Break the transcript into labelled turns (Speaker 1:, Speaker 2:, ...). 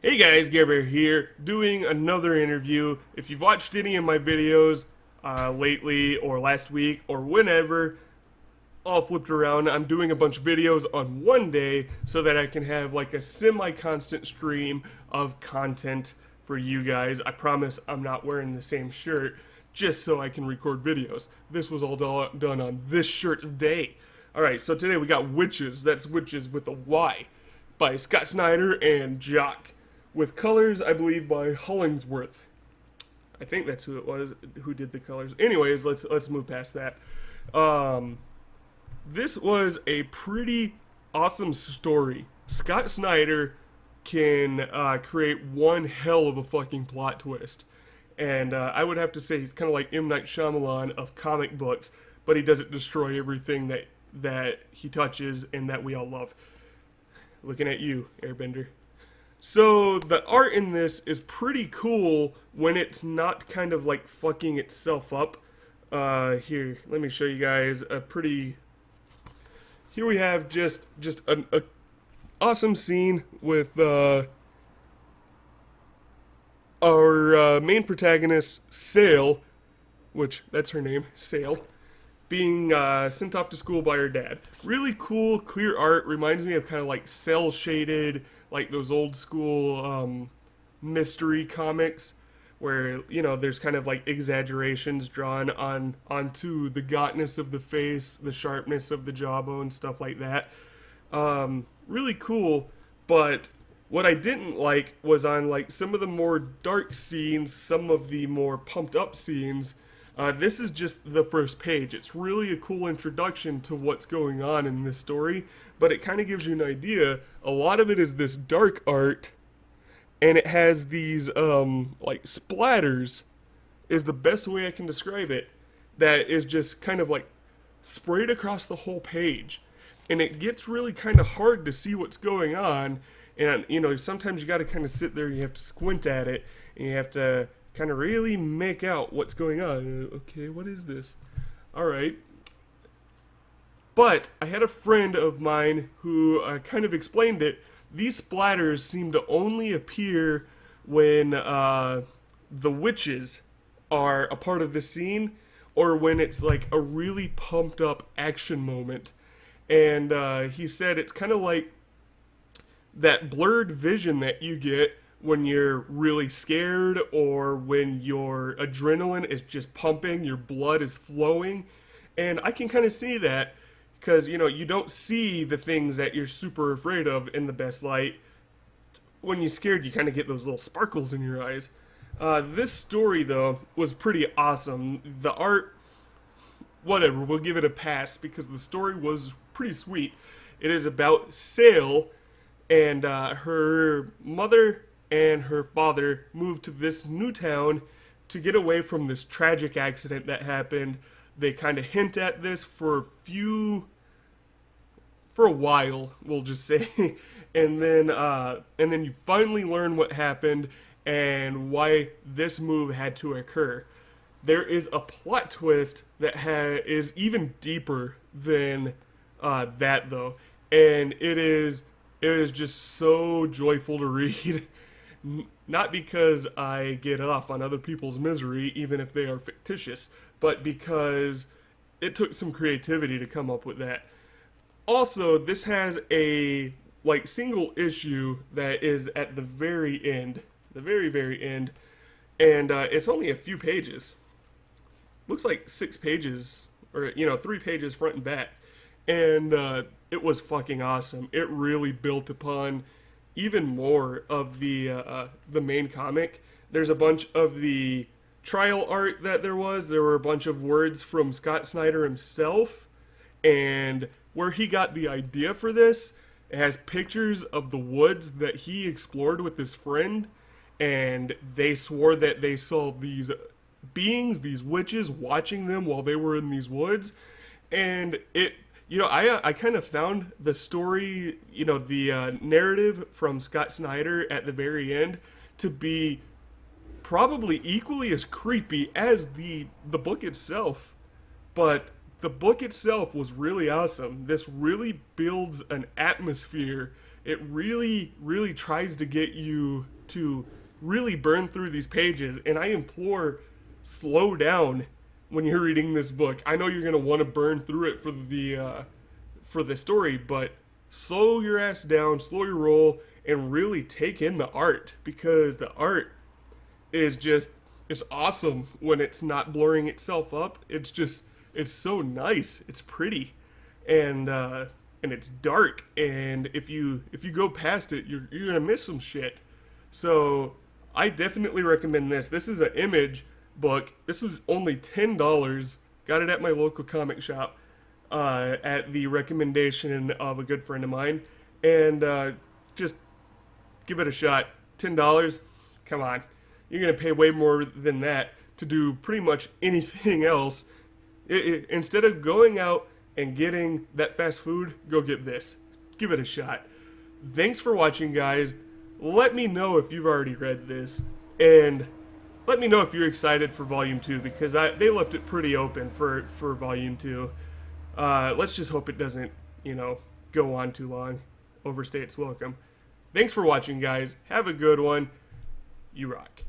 Speaker 1: Hey guys, Gerber here, doing another interview. If you've watched any of my videos lately or last week or whenever, all flipped around, I'm doing a bunch of videos on one day so that I can have like a semi-constant stream of content for you guys. I promise I'm not wearing the same shirt just so I can record videos. This was all done on this shirt's day. Alright, so today we got Wytches, that's Wytches with a Y, by Scott Snyder and Jock, with colors, I believe, by Hollingsworth. I think that's who it was who did the colors. Anyways, let's move past that. This was a pretty awesome story. Scott Snyder can create one hell of a fucking plot twist, and I would have to say he's kind of like M. Night Shyamalan of comic books, but he doesn't destroy everything that he touches and that we all love. Looking at you, Airbender. So the art in this is pretty cool when it's not kind of like fucking itself up. Here, let me show you guys a pretty. Here we have just an awesome scene with our main protagonist Sail, which that's her name, Sail, being sent off to school by her dad. Really cool, clear art. Reminds me of kind of like cell shaded, like those old school mystery comics where, you know, there's kind of like exaggerations drawn onto the gauntness of the face, the sharpness of the jawbone, stuff like that. Really cool, but what I didn't like was on like some of the more dark scenes, some of the more pumped up scenes. This is just the first page. It's really a cool introduction to what's going on in this story, but it kind of gives you an idea. A lot of it is this dark art, and it has these like splatters, is the best way I can describe it, that is just kind of like sprayed across the whole page. And it gets really kind of hard to see what's going on, and you know, sometimes you got to kind of sit there, you have to squint at it, and you have to kind of really make out what's going on. Okay, what is this? All right. But I had a friend of mine who kind of explained it. These splatters seem to only appear when the witches are a part of the scene, or when it's like a really pumped up action moment. And he said it's kind of like that blurred vision that you get when you're really scared, or when your adrenaline is just pumping, your blood is flowing. And I can kind of see that because, you know, you don't see the things that you're super afraid of in the best light. When you're scared, you kind of get those little sparkles in your eyes. This story, though, was pretty awesome. The art, whatever, we'll give it a pass because the story was pretty sweet. It is about Sail, and her mother and her father moved to this new town to get away from this tragic accident that happened. They kind of hint at this for a while, we'll just say, and then you finally learn what happened and why this move had to occur. There is a plot twist that is even deeper than that, though, and it is just so joyful to read. Not because I get off on other people's misery, even if they are fictitious, but because it took some creativity to come up with that. Also, this has a like single issue that is at the very end, the very very end, and it's only a few pages. Looks like 6 pages, or you know, 3 pages front and back, and it was fucking awesome. It really built upon even more of the main comic. There's a bunch of the trial art that there were a bunch of words from Scott Snyder himself, and where he got the idea for this. It has pictures of the woods that he explored with his friend, and they swore that they saw these beings, these witches, watching them while they were in these woods. And it, you know, I kind of found the story, you know, the narrative from Scott Snyder at the very end to be probably equally as creepy as the book itself. But the book itself was really awesome. This really builds an atmosphere it really, really tries to get you to really burn through these pages. And I implore, slow down when you're reading this book. I know you're gonna want to burn through it for the story, but slow your ass down, slow your roll, and really take in the art, because the art is just, it's awesome when it's not blurring itself up. It's so nice. It's pretty, and it's dark. And if you go past it, you're gonna miss some shit. So I definitely recommend this. This is an Image book. This was only $10. Got it at my local comic shop, at the recommendation of a good friend of mine, and just give it a shot. $10. Come on. You're going to pay way more than that to do pretty much anything else. Instead of going out and getting that fast food, go get this. Give it a shot. Thanks for watching, guys. Let me know if you've already read this, and let me know if you're excited for Volume 2, because they left it pretty open for Volume 2. Let's just hope it doesn't, go on too long. Overstay its welcome. Thanks for watching, guys. Have a good one. You rock.